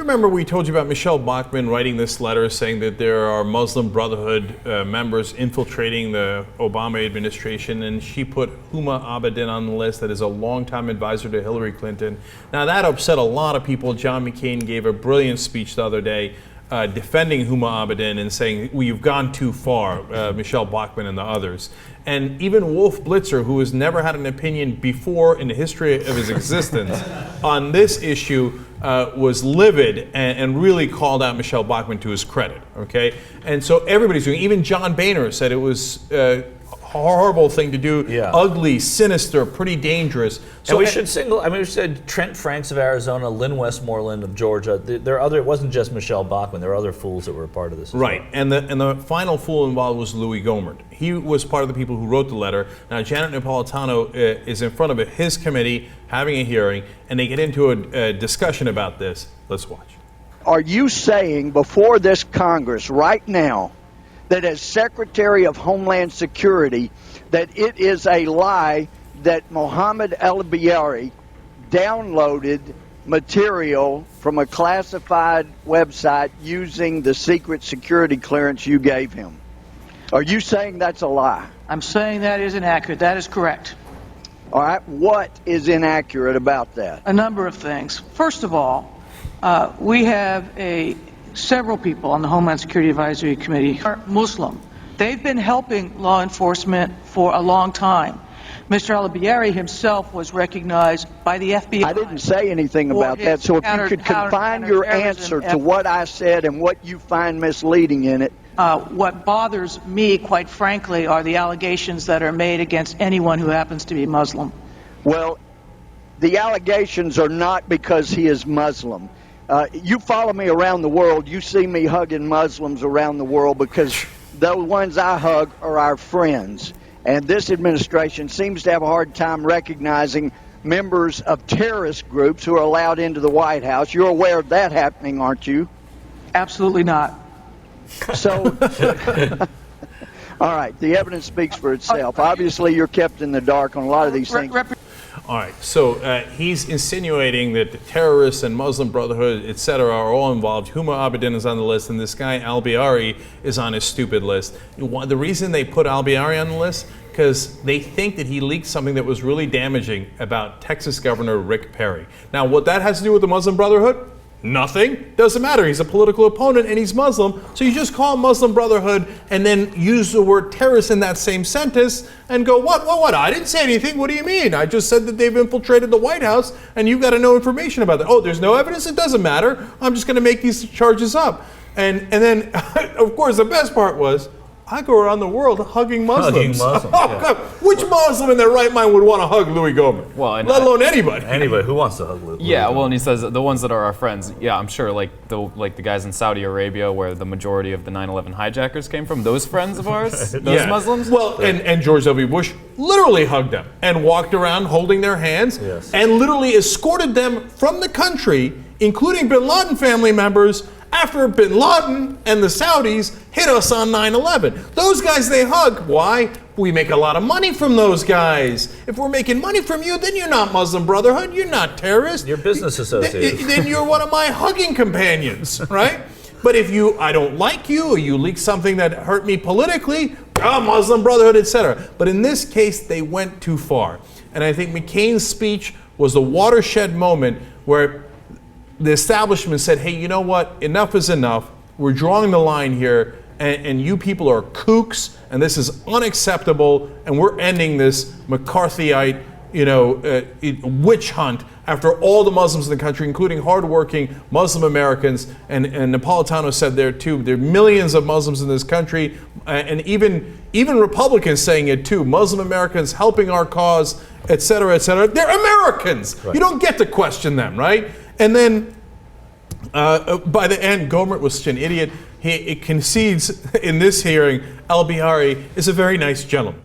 remember we told you about Michelle Bachmann writing this letter saying that there are Muslim Brotherhood members infiltrating the Obama administration, and she put Huma Abedin on the list, that is a longtime advisor to Hillary Clinton. Now that upset a lot of people. John McCain gave a brilliant speech the other day defending Huma Abedin and saying, well, you've gone too far, Michelle Bachmann and the others. And even Wolf Blitzer, who has never had an opinion before in the history of his existence on this issue, was livid and really called out Michelle Bachmann to his credit, okay? And so everybody's doing, even John Boehner said it was a horrible thing to do, ugly, sinister, pretty dangerous. So and we should single, I mean, we said Trent Franks of Arizona, Lynn Westmoreland of Georgia. There are other, it wasn't just Michelle Bachmann, there were other fools that were a part of this. Right, well. and the final fool involved was Louie Gohmert. He was part of the people who wrote the letter. Now, Janet Napolitano is in front of his committee having a hearing, and they get into a discussion about this. Let's watch. Are you saying before this Congress right now that as Secretary of Homeland Security that it is a lie that Mohammed al-Bayari downloaded material from a classified website using the secret security clearance you gave him? Are you saying that's a lie? I'm saying that is inaccurate. That is correct. All right. What is inaccurate about that? A number of things. First of all, we have several people on the Homeland Security Advisory Committee are Muslim. They've been helping law enforcement for a long time. Mr. al-Bayari himself was recognized by the FBI. I didn't say anything about that, so if you could confine your answer to what I said and what you find misleading in it. What bothers me, quite frankly, are the allegations that are made against anyone who happens to be Muslim. Well, the allegations are not because he is Muslim. You follow me around the world, you see me hugging Muslims around the world because the ones I hug are our friends. And this administration seems to have a hard time recognizing members of terrorist groups who are allowed into the White House. You're aware of that happening, aren't you? Absolutely not. So, all right, the evidence speaks for itself. Obviously, you're kept in the dark on a lot of these things. All right, so he's insinuating that the terrorists and Muslim Brotherhood, et cetera, are all involved. Huma Abedin is on the list, and this guy al-Bayari is on his stupid list. The reason they put al-Bayari on the list, because they think that he leaked something that was really damaging about Texas Governor Rick Perry. Now, what that has to do with the Muslim Brotherhood? Nothing. Doesn't matter. He's a political opponent and he's Muslim. So you just call him Muslim Brotherhood and then use the word terrorist in that same sentence and go, what? I didn't say anything. What do you mean? I just said that they've infiltrated the White House and you've got to know information about that. Oh, there's no evidence? It doesn't matter. I'm just going to make these charges up. And then, of course, the best part was, I go around the world hugging Muslims. Which Muslim in their right mind would want to hug Louie Gohmert? Well, let alone anybody. Anybody who wants to hug Louie. Yeah, well, and he says the ones that are our friends. Yeah, I'm sure, like the guys in Saudi Arabia, where the majority of the 9/11 hijackers came from. Those friends of ours, those Muslims. Well, and George W. Bush literally hugged them and walked around holding their hands and literally escorted them from the country, including Bin Laden family members, after Bin Laden and the Saudis hit us on 9/11. Those guys they hug. Why? We make a lot of money from those guys. If we're making money from you, then you're not Muslim Brotherhood. You're not terrorist. You're business associates. Then you're one of my hugging companions, right? But if I don't like you, or you leak something that hurt me politically, Muslim Brotherhood, etc. But in this case, they went too far. And I think McCain's speech was the watershed moment where the establishment said, hey, you know what? Enough is enough. We're drawing the line here, and you people are kooks, and this is unacceptable, and we're ending this McCarthyite, witch hunt after all the Muslims in the country, including hardworking Muslim Americans. And Napolitano said there too, there are millions of Muslims in this country, and even Republicans saying it too. Muslim Americans helping our cause, et cetera, et cetera. They're Americans. Right. You don't get to question them, right? And then by the end, Gohmert was such an idiot. He concedes in this hearing al-Bayari is a very nice gentleman.